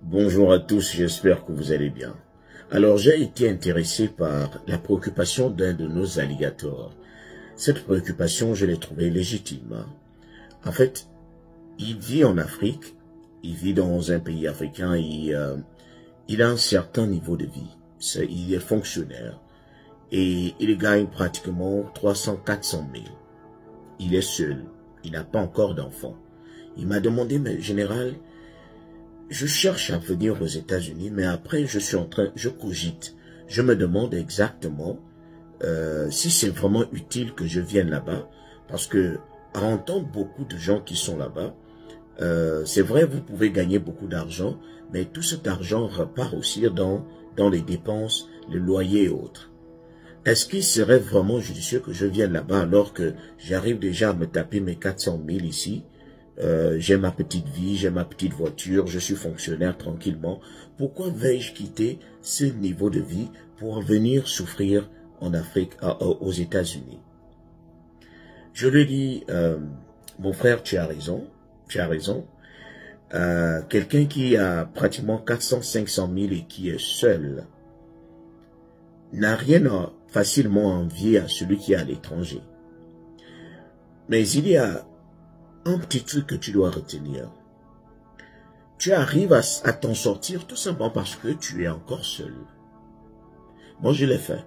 Bonjour à tous, j'espère que vous allez bien. Alors, j'ai été intéressé par la préoccupation d'un de nos alligators. Cette préoccupation, je l'ai trouvée légitime. En fait, il vit en Afrique, il vit dans un pays africain et il a un certain niveau de vie. Il est fonctionnaire et il gagne pratiquement 300-400 000. Il est seul, il n'a pas encore d'enfant. Il m'a demandé, mais général, je cherche à venir aux États-Unis, mais après je cogite. Je me demande exactement si c'est vraiment utile que je vienne là-bas, parce que à entendre beaucoup de gens qui sont là-bas, c'est vrai, vous pouvez gagner beaucoup d'argent, mais tout cet argent repart aussi dans les dépenses, le loyer et autres. Est-ce qu'il serait vraiment judicieux que je vienne là-bas alors que j'arrive déjà à me taper mes 400 000 ici? J'ai ma petite vie, j'ai ma petite voiture, je suis fonctionnaire tranquillement. Pourquoi vais-je quitter ce niveau de vie pour venir souffrir en Afrique, aux États-Unis? Je lui dis, mon frère, tu as raison, tu as raison. Quelqu'un qui a pratiquement 400-500 000 et qui est seul n'a rien à facilement envier à celui qui est à l'étranger. Mais il y a un petit truc que tu dois retenir. Tu arrives à t'en sortir tout simplement parce que tu es encore seul. Moi, je l'ai fait.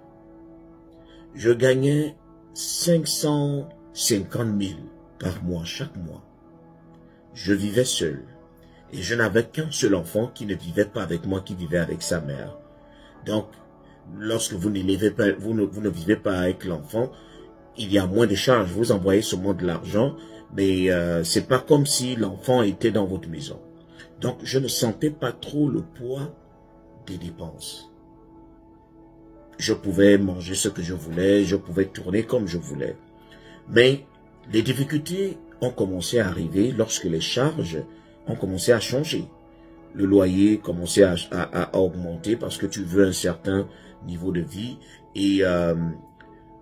Je gagnais 550 000 par mois, chaque mois. Je vivais seul. Et je n'avais qu'un seul enfant qui ne vivait pas avec moi, qui vivait avec sa mère. Donc, lorsque vous n'élevez pas, vous ne vivez pas avec l'enfant, il y a moins de charges. Vous envoyez seulement de l'argent, mais c'est pas comme si l'enfant était dans votre maison. Donc, je ne sentais pas trop le poids des dépenses. Je pouvais manger ce que je voulais, je pouvais tourner comme je voulais. Mais les difficultés ont commencé à arriver lorsque les charges ont commencé à changer. Le loyer commençait à augmenter parce que tu veux un certain niveau de vie. Et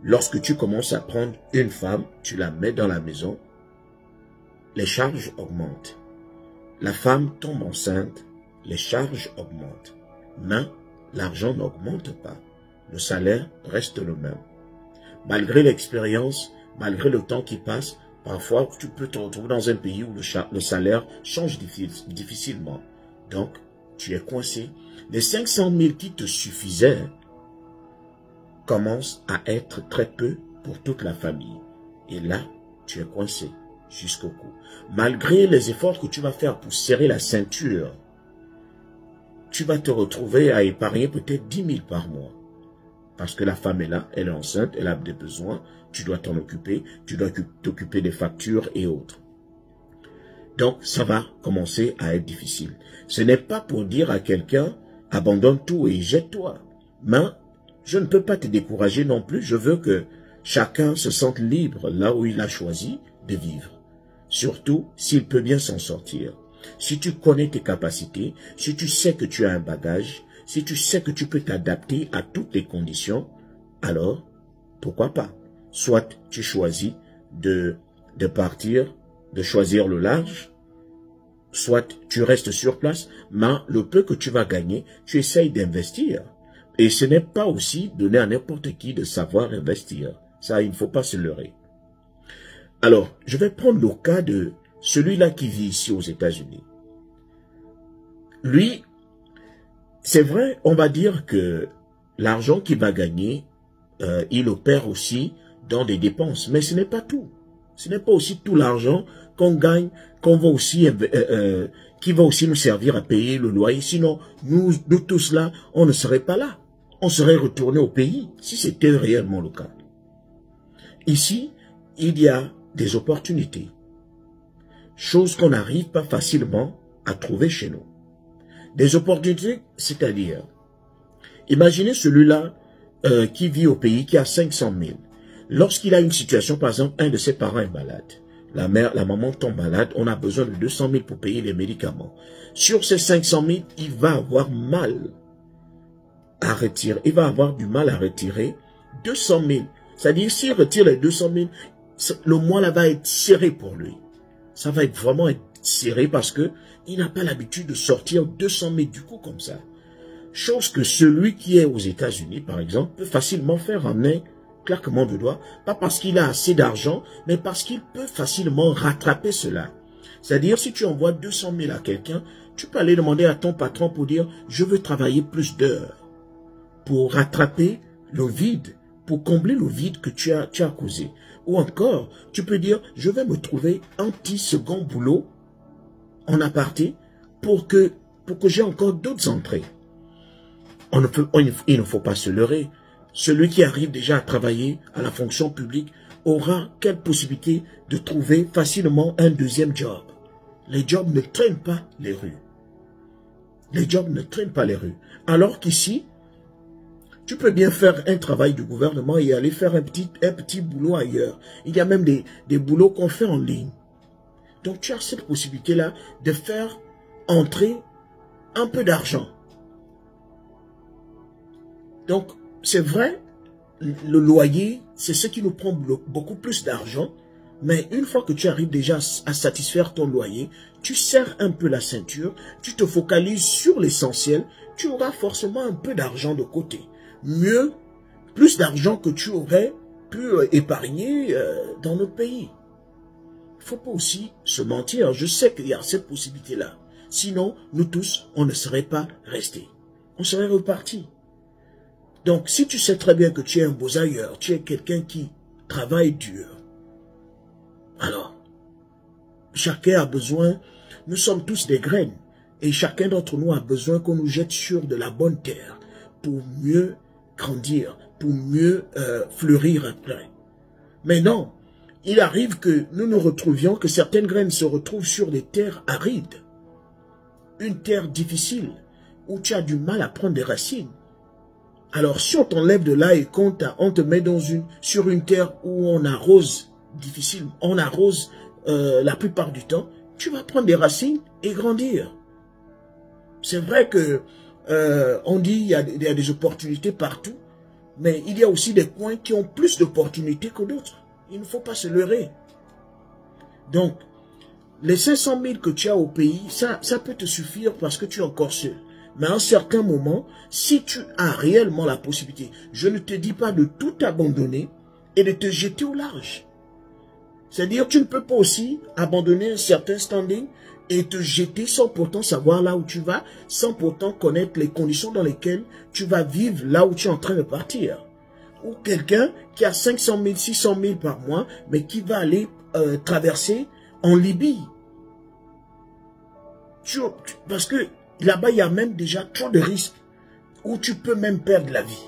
lorsque tu commences à prendre une femme, tu la mets dans la maison, les charges augmentent. La femme tombe enceinte, les charges augmentent. Mais l'argent n'augmente pas. Le salaire reste le même. Malgré l'expérience, malgré le temps qui passe, parfois tu peux te retrouver dans un pays où le salaire change difficilement. Donc, tu es coincé. Les 500 000 qui te suffisaient commencent à être très peu pour toute la famille. Et là, tu es coincé jusqu'au cou. Malgré les efforts que tu vas faire pour serrer la ceinture, tu vas te retrouver à épargner peut-être 10 000 par mois. Parce que la femme est là, elle est enceinte, elle a des besoins, tu dois t'en occuper, tu dois t'occuper des factures et autres. Donc, ça va commencer à être difficile. Ce n'est pas pour dire à quelqu'un, abandonne tout et jette-toi. Mais je ne peux pas te décourager non plus. Je veux que chacun se sente libre là où il a choisi de vivre. Surtout s'il peut bien s'en sortir. Si tu connais tes capacités, si tu sais que tu as un bagage, si tu sais que tu peux t'adapter à toutes les conditions, alors pourquoi pas? Soit tu choisis de partir, de choisir le large, soit tu restes sur place, mais le peu que tu vas gagner, tu essayes d'investir. Et ce n'est pas aussi donner à n'importe qui de savoir investir. Ça, il ne faut pas se leurrer. Alors, je vais prendre le cas de celui-là qui vit ici aux États-Unis. Lui, c'est vrai, on va dire que l'argent qu'il va gagner, il opère aussi dans des dépenses. Mais ce n'est pas tout. Ce n'est pas aussi tout l'argent qu'on gagne, qu'on va aussi, qui va aussi nous servir à payer le loyer. Sinon, nous tous là, on ne serait pas là. On serait retourné au pays, si c'était réellement le cas. Ici, il y a des opportunités. Choses qu'on n'arrive pas facilement à trouver chez nous. Des opportunités, c'est-à-dire, imaginez celui-là qui vit au pays, qui a 500 000. Lorsqu'il a une situation, par exemple, un de ses parents est malade. La maman tombe malade, on a besoin de 200 000 pour payer les médicaments. Sur ces 500 000, il va avoir mal à retirer. Il va avoir du mal à retirer 200 000. C'est-à-dire, s'il retire les 200 000, le mois là va être serré pour lui. Ça va être vraiment être serré parce que il n'a pas l'habitude de sortir 200 mètres du coup comme ça. Chose que celui qui est aux États-Unis, par exemple, peut facilement faire en un claquement de doigts, pas parce qu'il a assez d'argent, mais parce qu'il peut facilement rattraper cela. C'est-à-dire, si tu envoies 200 000 à quelqu'un, tu peux aller demander à ton patron pour dire « je veux travailler plus d'heures » pour rattraper le vide, pour combler le vide que tu as causé. Ou encore, tu peux dire « je vais me trouver un petit second boulot en aparté pour que j'ai encore d'autres entrées. » Il ne faut pas se leurrer. Celui qui arrive déjà à travailler à la fonction publique aura quelle possibilité de trouver facilement un deuxième job. Les jobs ne traînent pas les rues. Les jobs ne traînent pas les rues. Alors qu'ici, tu peux bien faire un travail du gouvernement et aller faire un petit boulot ailleurs. Il y a même des boulots qu'on fait en ligne. Donc tu as cette possibilité-là de faire entrer un peu d'argent. Donc, c'est vrai, le loyer, c'est ce qui nous prend beaucoup plus d'argent, mais une fois que tu arrives déjà à satisfaire ton loyer, tu serres un peu la ceinture, tu te focalises sur l'essentiel, tu auras forcément un peu d'argent de côté. Mieux, plus d'argent que tu aurais pu épargner dans notre pays. Il ne faut pas aussi se mentir, je sais qu'il y a cette possibilité-là. Sinon, nous tous, on ne serait pas restés. On serait repartis. Donc, si tu sais très bien que tu es un beau-ailleurs, tu es quelqu'un qui travaille dur, alors, chacun a besoin, nous sommes tous des graines, et chacun d'entre nous a besoin qu'on nous jette sur de la bonne terre pour mieux grandir, pour mieux fleurir après. Mais non, il arrive que nous nous retrouvions, que certaines graines se retrouvent sur des terres arides, une terre difficile, où tu as du mal à prendre des racines. Alors, si on t'enlève de là et qu'on te met sur une terre où on arrose difficilement, on arrose la plupart du temps, tu vas prendre des racines et grandir. C'est vrai que on dit il y a des opportunités partout, mais il y a aussi des coins qui ont plus d'opportunités que d'autres. Il ne faut pas se leurrer. Donc, les 500 000 que tu as au pays, ça peut te suffire parce que tu es encore seul. Mais à un certain moment, si tu as réellement la possibilité, je ne te dis pas de tout abandonner et de te jeter au large. C'est-à-dire, tu ne peux pas aussi abandonner un certain standing et te jeter sans pourtant savoir là où tu vas, sans pourtant connaître les conditions dans lesquelles tu vas vivre là où tu es en train de partir. Ou quelqu'un qui a 500 000, 600 000 par mois, mais qui va aller traverser en Libye. Parce que là-bas, il y a même déjà trop de risques où tu peux même perdre la vie.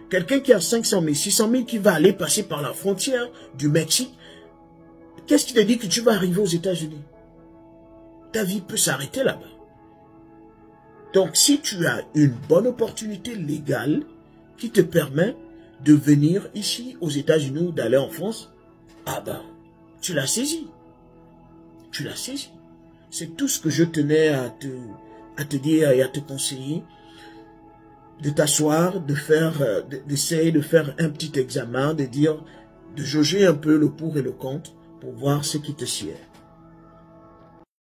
Quelqu'un qui a 500 000, 600 000 qui va aller passer par la frontière du Mexique, qu'est-ce qui te dit que tu vas arriver aux États-Unis? Ta vie peut s'arrêter là-bas. Donc, si tu as une bonne opportunité légale qui te permet de venir ici aux États-Unis ou d'aller en France, ah ben, tu l'as saisi. Tu l'as saisi. C'est tout ce que je tenais à te dire et à te conseiller. De t'asseoir, d'essayer de faire un petit examen, de jauger un peu le pour et le contre pour voir ce qui te sied.